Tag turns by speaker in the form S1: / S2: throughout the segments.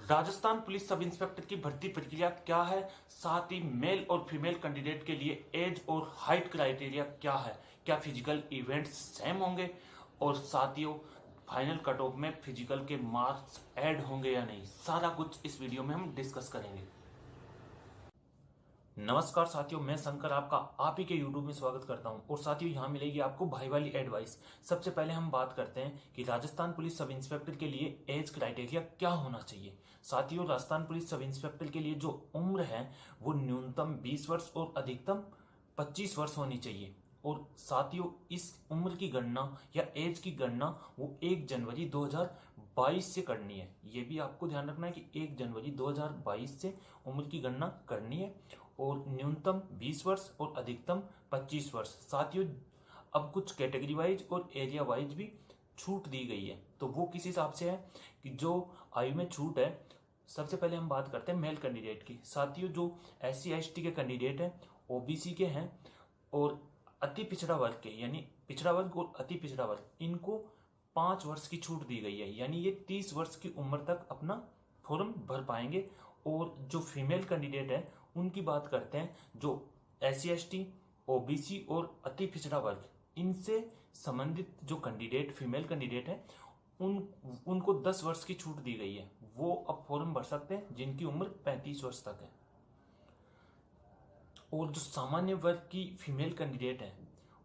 S1: Rajasthan police sub inspector की भर्ती प्रक्रिया क्या है, साथ ही मेल और फीमेल कैंडिडेट के लिए एज और हाइट क्राइटेरिया क्या है, क्या फिजिकल इवेंट्स सेम होंगे और साथियों फाइनल कट ऑफ में फिजिकल के मार्क्स ऐड होंगे या नहीं, सारा कुछ इस वीडियो में हम डिस्कस करेंगे। नमस्कार साथियों, मैं शंकर आपका आप ही के YouTube में स्वागत करता हूं और साथियों यहां मिलेगी आपको भाई वाली एडवाइस। सबसे पहले हम बात करते हैं कि राजस्थान पुलिस सब इंस्पेक्टर के लिए एज क्राइटेरिया क्या होना चाहिए। साथियों राजस्थान पुलिस सब इंस्पेक्टर के लिए जो उम्र है वो न्यूनतम 20 वर्ष और अधिकतम 25 वर्ष होनी चाहिए। और साथियों इस उम्र की गणना या एज की गणना वो 1 जनवरी 2022 से करनी है। ये भी आपको ध्यान रखना है कि 1 जनवरी 2022 से उम्र की गणना करनी है और न्यूनतम 20 वर्ष और अधिकतम 25 वर्ष। साथियों अब कुछ कैटेगरी वाइज और एरिया वाइज भी छूट दी गई है, तो वो किस हिसाब से है कि जो आयु में छूट है। सबसे पहले हम बात करते हैं मेल कैंडिडेट की। साथियों जो SC ST के कैंडिडेट हैं, OBC के हैं और अति पिछड़ा वर्ग के, यानी पिछड़ा वर्ग और अति पिछड़ा वर्ग, इनको 5 वर्ष की छूट दी गई है, यानी ये 30 वर्ष की उम्र तक अपना फॉर्म भर पाएंगे। और जो फीमेल कैंडिडेट है उनकी बात करते हैं, जो SC ST OBC और अति पिछड़ा वर्ग, इनसे संबंधित जो कैंडिडेट फीमेल कैंडिडेट है उनको 10 वर्ष की छूट दी गई है। वो अब फॉर्म भर सकते हैं जिनकी उम्र 35 वर्ष तक है। और जो सामान्य वर्ग की फीमेल कैंडिडेट है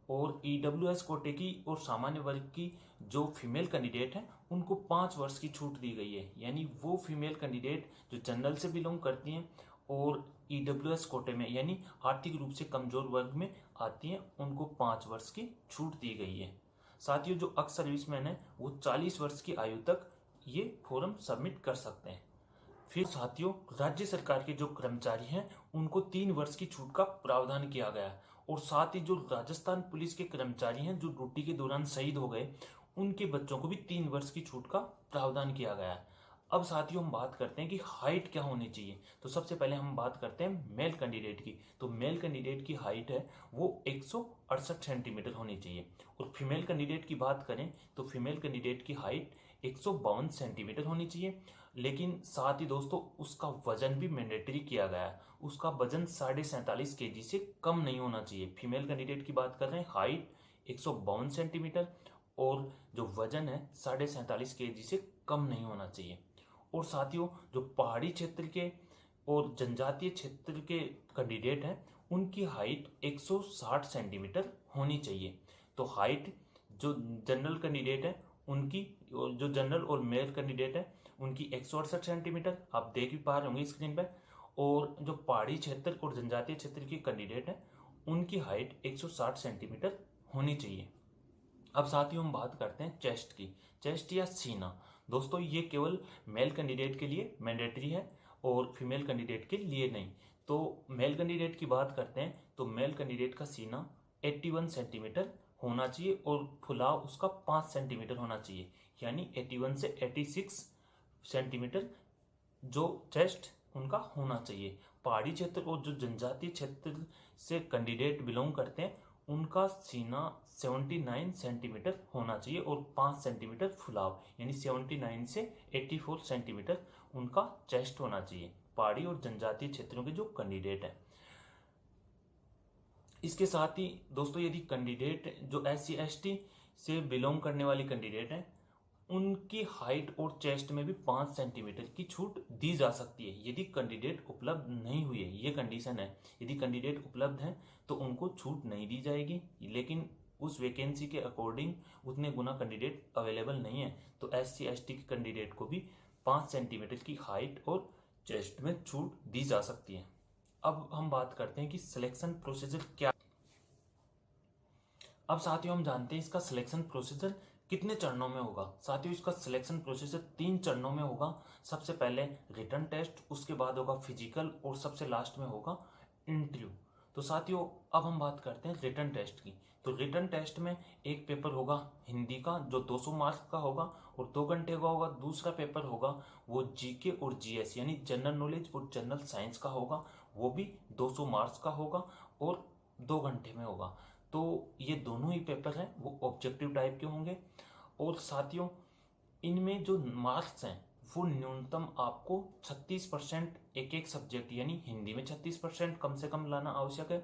S1: और EWS कोटे की और सामान्य वर्ग की जो फीमेल कैंडिडेट है उनको 5 वर्ष की छूट दी गई है, यानी वो फीमेल कैंडिडेट जो जनरल से बिलोंग करती हैं और EWS कोटे में यानी आर्थिक रूप से कमजोर वर्ग में आती हैं उनको 5 वर्ष की छूट दी गई है। साथियों जो एक्स सर्विसमैन है वो 40 वर्ष की आयु तक ये फॉर्म सबमिट कर सकते हैं। फिर साथियों राज्य सरकार के जो कर्मचारी हैं उनको 3 वर्ष की छूट का प्रावधान किया गया है। और साथ ही जो राजस्थान पुलिस के कर्मचारी हैं जो ड्यूटी के दौरान शहीद हो गए उनके बच्चों को भी 3 वर्ष की छूट का प्रावधान किया गया है। अब साथियों हम बात करते हैं कि हाइट क्या होनी चाहिए। तो सबसे पहले हम बात करते हैं मेल कैंडिडेट की। तो मेल कैंडिडेट की हाइट है वो 168 सेंटीमीटर होनी चाहिए। और फीमेल कैंडिडेट की बात करें तो फीमेल कैंडिडेट की हाइट 152 सेंटीमीटर होनी चाहिए। लेकिन साथ ही दोस्तों उसका वजन भी मैंडेटरी किया गया है, उसका वजन 47.5 kg से कम नहीं होना चाहिए। फीमेल कैंडिडेट की बात कर रहे हैं, हाइट 152 सेंटीमीटर और जो वजन है 47.5 kg से कम नहीं होना चाहिए। और साथियों जो पहाड़ी क्षेत्र के और जनजातीय क्षेत्र के कैंडिडेट हैं उनकी हाइट 160 सेंटीमीटर होनी चाहिए। तो हाइट जो जनरल कैंडिडेट है उनकी, जो जनरल और मेल कैंडिडेट है उनकी 168 सेंटीमीटर, आप देख भी पा रहे होंगे स्क्रीन पर। और जो पहाड़ी क्षेत्र और जनजातीय क्षेत्र के कैंडिडेट है उनकी हाइट 160 सेंटीमीटर होनी चाहिए। अब साथियों हम बात करते हैं चेस्ट की। चेस्ट या सीना, दोस्तों ये केवल मेल कैंडिडेट के लिए मैंडेटरी है और फीमेल कैंडिडेट के लिए नहीं। तो मेल कैंडिडेट की बात करते हैं तो मेल कैंडिडेट का सीना 81 सेंटीमीटर होना चाहिए और फुलाव उसका 5 सेंटीमीटर होना चाहिए, यानी 81 से 86 सेंटीमीटर जो चेस्ट उनका होना चाहिए। पहाड़ी क्षेत्र और जो जनजातीय क्षेत्र से कैंडिडेट बिलोंग करते हैं उनका सीना 79 सेंटीमीटर होना चाहिए और 5 सेंटीमीटर फुलाव, यानी 79 से 84 सेंटीमीटर उनका चेस्ट होना चाहिए, पहाड़ी और जनजातीय क्षेत्रों के जो कैंडिडेट हैं। इसके साथ ही दोस्तों यदि कैंडिडेट जो SC ST से बिलोंग करने वाले कैंडिडेट हैं उनकी हाइट और चेस्ट में भी 5 सेंटीमीटर की छूट दी जा सकती है यदि कैंडिडेट उपलब्ध नहीं हुई है। ये कंडीशन है, यदि कैंडिडेट उपलब्ध है तो उनको छूट नहीं दी जाएगी, लेकिन उस वैकेंसी के अकॉर्डिंग उतने गुना कैंडिडेट अवेलेबल नहीं है तो SC ST के कैंडिडेट को भी 5 सेंटीमीटर की हाइट और चेस्ट में छूट दी जा सकती है। अब हम बात करते हैं कि सिलेक्शन प्रोसीजर क्या। अब साथियों हम जानते हैं इसका सिलेक्शन प्रोसीजर कितने चरणों में होगा। साथियों इसका सिलेक्शन प्रोसीजर 3 चरणों में होगा। सबसे पहले रिटन टेस्ट, उसके बाद होगा फिजिकल और सबसे लास्ट में होगा इंटरव्यू। तो साथियों अब हम बात करते हैं रिटन टेस्ट की। तो रिटन टेस्ट में एक पेपर होगा हिंदी का जो 200 मार्क्स का होगा और 2 घंटे का होगा। दूसरा पेपर होगा वो GK और GS यानी जनरल नॉलेज और जनरल साइंस का होगा, वो भी 200 मार्क्स का होगा और 2 घंटे में होगा। तो ये दोनों ही पेपर हैं वो ऑब्जेक्टिव टाइप के होंगे। और साथियों इनमें जो मार्क्स हैं वो न्यूनतम आपको 36% एक एक सब्जेक्ट यानी हिंदी में 36% कम से कम लाना आवश्यक है,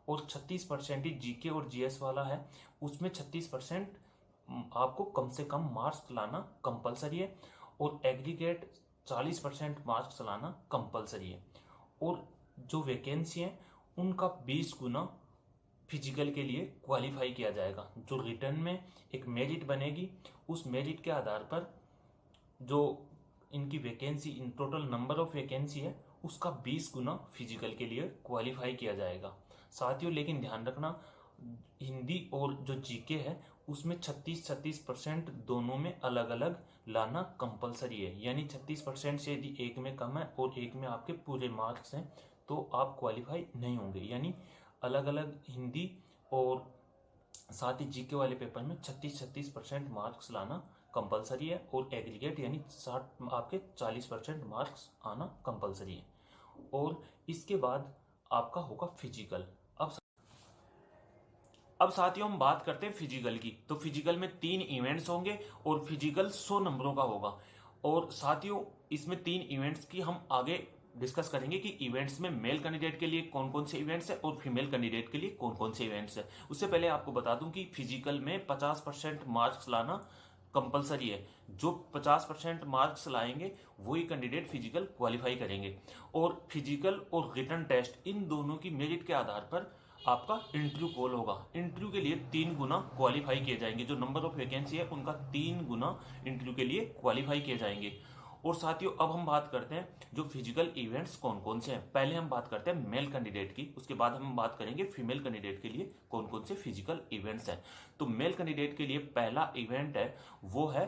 S1: और 36% ही जीके और जीएस वाला है उसमें 36% आपको कम से कम मार्क्स लाना कंपलसरी है, और एग्रीगेट 40% मार्क्स लाना कंपलसरी है। और जो वैकेंसी है उनका 20 गुना फिजिकल के लिए क्वालिफाई किया जाएगा। जो रिटर्न में एक मेरिट बनेगी, उस मेरिट के आधार पर जो इनकी vacancy, in total number of vacancy है उसका 20 गुना फिजिकल के लिए क्वालिफाई किया जाएगा साथियों। लेकिन ध्यान रखना, हिंदी और जो जीके है उसमें 36% दोनों में अलग अलग लाना कंपलसरी है, यानी 36% से यदि एक में कम है और एक में आपके पूरे मार्क्स हैं तो आप क्वालिफाई नहीं होंगे। यानी अलग अलग हिंदी और साथ ही जीके वाले पेपर में 36% मार्क्स लाना कंपलसरी है, और एग्रीगेट यानी 60 आपके 40% मार्क्स आना कंपलसरी है। और इसके बाद आपका होगा फिजिकल। अब साथियों हम बात करते हैं फिजिकल की। तो फिजिकल में 3 इवेंट्स होंगे और फिजिकल 100 नंबरों का होगा। और साथियों इसमें 3 इवेंट्स की हम आगे डिस्कस करेंगे कि इवेंट्स में मेल कैंडिडेट के लिए कौन कौन से इवेंट्स है और फीमेल कैंडिडेट के लिए कौन कौन से इवेंट्स है। उससे पहले आपको बता दूं कि फिजिकल में 50% मार्क्स लाना कंपलसरी है। जो 50% मार्क्स लाएंगे वही कैंडिडेट फिजिकल क्वालिफाई करेंगे। और फिजिकल और रिटन टेस्ट इन दोनों की मेरिट के आधार पर आपका इंटरव्यू कॉल होगा। इंटरव्यू के लिए 3 गुना क्वालिफाई किए जाएंगे। जो नंबर ऑफ वैकेंसी है उनका 3 गुना इंटरव्यू के लिए क्वालिफाई किए जाएंगे। और साथियों अब हम बात करते हैं जो फिजिकल इवेंट्स कौन कौन से हैं। पहले हम बात करते हैं मेल कैंडिडेट की, उसके बाद हम बात करेंगे फीमेल कैंडिडेट के लिए कौन कौन से फिजिकल इवेंट्स हैं। तो मेल कैंडिडेट के लिए पहला इवेंट है वो है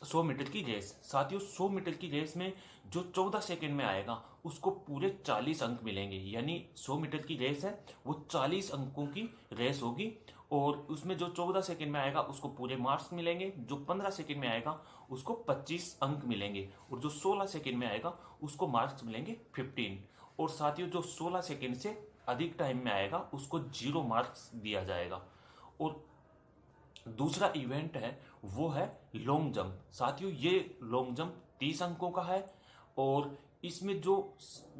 S1: 100 मीटर की रेस। साथियों 100 मीटर की रेस में जो 14 सेकंड में आएगा उसको पूरे 40 अंक मिलेंगे। यानी 100 मीटर की रेस है वो 40 अंकों की रेस होगी, और उसमें जो 14 सेकंड में आएगा उसको पूरे मार्क्स मिलेंगे, जो 15 सेकंड में आएगा उसको 25 अंक मिलेंगे, और जो 16 सेकंड में आएगा उसको मार्क्स मिलेंगे 15। और साथियों जो 16 सेकंड से अधिक टाइम में आएगा उसको 0 मार्क्स दिया जाएगा। और दूसरा इवेंट है वो है लॉन्ग जंप। साथियों ये लॉन्ग जंप 30 अंकों का है, और इसमें जो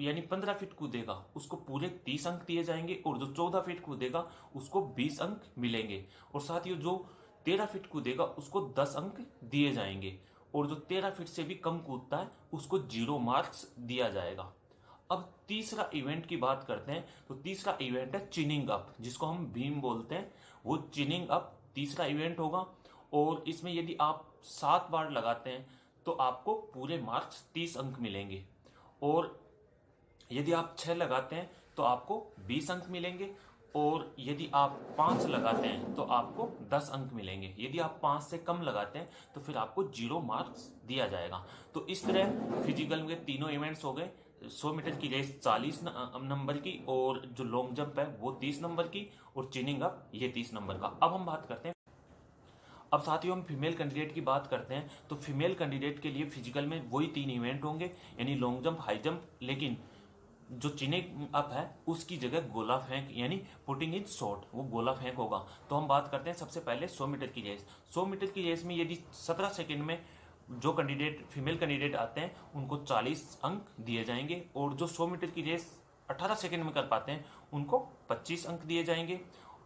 S1: यानी 15 फीट कूदेगा उसको पूरे 30 अंक दिए जाएंगे, और जो 14 फीट कूदेगा उसको 20 अंक मिलेंगे। और साथियों जो 13 फीट कूदेगा उसको 10 अंक दिए जाएंगे, और जो 13 फीट से भी कम कूदता है उसको 0 मार्क्स दिया जाएगा। अब तीसरा इवेंट की बात करते हैं। तो तीसरा इवेंट है चिनिंग अप, जिसको हम बीम बोलते हैं। वो चिनिंग अप तीसरा इवेंट होगा, और इसमें यदि आप 7 बार लगाते हैं तो आपको पूरे मार्क्स 30 अंक मिलेंगे, और यदि आप 6 लगाते हैं तो आपको 20 अंक मिलेंगे, और यदि आप 5 लगाते हैं तो आपको 10 अंक मिलेंगे। यदि आप 5 से कम लगाते हैं तो फिर आपको 0 मार्क्स दिया जाएगा। तो इस तरह फिजिकल के तीनों इवेंट्स हो गए। 100 मीटर की रेस 40 नंबर की, और जो लॉन्ग जंप है वो 30 नंबर की, और चिनिंग अप ये 30 नंबर का। अब हम बात करते हैं, अब साथियों हम फीमेल कैंडिडेट की बात करते हैं। तो फीमेल कैंडिडेट के लिए फिजिकल में वही 3 इवेंट होंगे, यानी लॉन्ग जंप, हाई जंप, लेकिन जो चिनिंग अप है उसकी जगह गोला फेंक यानी पुटिंग इन शॉट, वो गोला फेंक होगा। तो हम बात करते हैं सबसे पहले 100 मीटर की रेस। 100 मीटर की रेस में यदि 17 सेकंड में जो कैंडिडेट फीमेल कैंडिडेट आते हैं उनको 40 अंक दिए जाएंगे, और जो 100 मीटर की रेस 18 सेकंड में कर पाते हैं उनको 25 अंक दिए जाएंगे,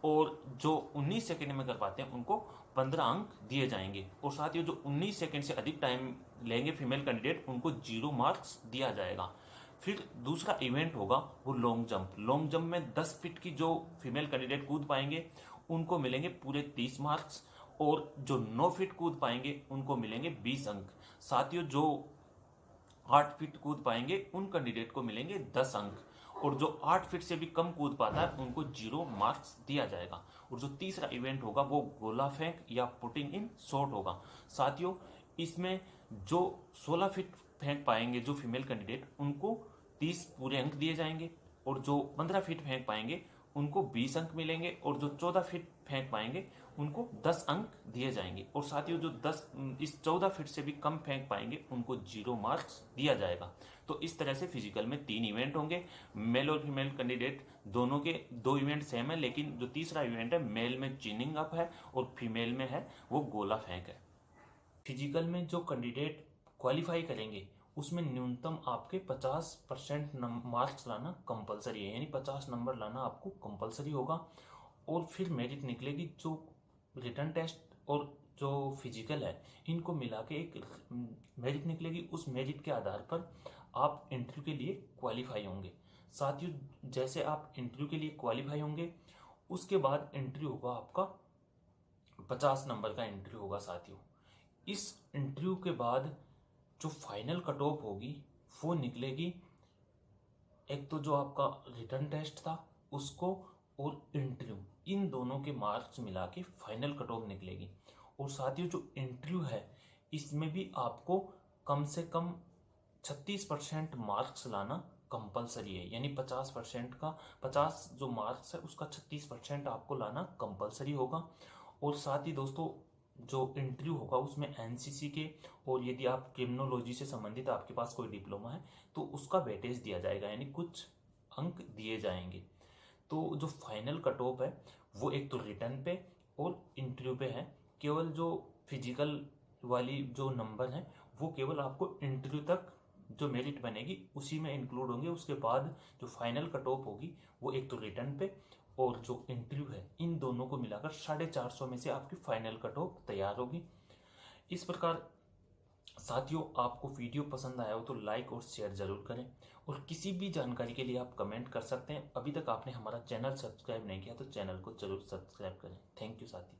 S1: और जो 19 सेकंड में कर पाते हैं उनको 15 अंक दिए जाएंगे। और साथ ही जो 19 सेकंड से अधिक टाइम लेंगे फीमेल कैंडिडेट उनको 0 मार्क्स दिया जाएगा। फिर दूसरा इवेंट होगा वो लॉन्ग जंप। लॉन्ग जंप में 10 फीट की जो फीमेल कैंडिडेट कूद पाएंगे उनको मिलेंगे पूरे 30 मार्क्स, और जो 9 फीट कूद पाएंगे उनको मिलेंगे 20 अंक। साथियों जो 8 फीट कूद पाएंगे उन कैंडिडेट को मिलेंगे 10 अंक, और जो 8 फीट से भी कम कूद पाता है उनको 0 मार्क्स दिया जाएगा। और जो तीसरा इवेंट होगा वो गोला फेंक या पुटिंग इन शॉट होगा। साथियों इसमें जो 16 फीट फेंक पाएंगे जो फीमेल कैंडिडेट उनको 30 पूरे अंक दिए जाएंगे, और जो 15 फीट फेंक पाएंगे उनको 20 अंक मिलेंगे, और जो 14 फीट फेंक पाएंगे उनको 10 अंक दिए जाएंगे। और साथियों जो 14 फीट से भी कम फेंक पाएंगे उनको 0 मार्क्स दिया जाएगा। तो इस तरह से फिजिकल में 3 इवेंट होंगे। मेल और फीमेल कैंडिडेट दोनों के 2 इवेंट सेम है, लेकिन जो तीसरा इवेंट है मेल में चिनिंग अप है और फीमेल में है वो गोला फेंक है। फिजिकल में जो कैंडिडेट क्वालिफाई करेंगे उसमें न्यूनतम आपके 50% मार्क्स लाना कंपलसरी है, यानी 50 नंबर लाना आपको कंपलसरी होगा। और फिर मेरिट निकलेगी, जो रिटन टेस्ट और जो फिजिकल है इनको मिला के एक मेरिट निकलेगी। उस मेरिट के आधार पर आप इंटरव्यू के लिए क्वालिफाई होंगे। साथियों, जैसे आप इंटरव्यू के लिए क्वालिफाई होंगे उसके बाद इंटरव्यू होगा आपका 50 नंबर का इंटरव्यू होगा साथियों। इस इंटरव्यू के बाद जो फाइनल कट ऑफ होगी वो निकलेगी, एक तो जो आपका रिटन टेस्ट था उसको और इंटरव्यू, इन दोनों के मार्क्स मिला के फाइनल कट ऑफ निकलेगी। और साथियों, जो इंटरव्यू है इसमें भी आपको कम से कम 36% मार्क्स लाना कंपलसरी है, यानी 50% का 50 जो मार्क्स है उसका 36% आपको लाना कंपलसरी होगा। और साथ ही दोस्तों, जो इंटरव्यू होगा उसमें एनसीसी के और यदि आप क्रिमिनोलॉजी से संबंधित आपके पास कोई डिप्लोमा है तो उसका वेटेज दिया जाएगा, यानी कुछ अंक दिए जाएंगे। तो जो फाइनल कट ऑफ है वो एक तो रिटर्न पे और इंटरव्यू पे है। केवल जो फिजिकल वाली जो नंबर है वो केवल आपको इंटरव्यू तक जो मेरिट बनेगी उसी में इंक्लूड होंगे। उसके बाद जो फाइनल कट ऑफ होगी वो एक तो रिटर्न पे और जो इंटरव्यू है, इन दोनों को मिलाकर 450 में से आपकी फाइनल कट ऑफ तैयार होगी। इस प्रकार साथियों, आपको वीडियो पसंद आया हो तो लाइक और शेयर जरूर करें, और किसी भी जानकारी के लिए आप कमेंट कर सकते हैं। अभी तक आपने हमारा चैनल सब्सक्राइब नहीं किया तो चैनल को जरूर सब्सक्राइब करें। थैंक यू साथियों।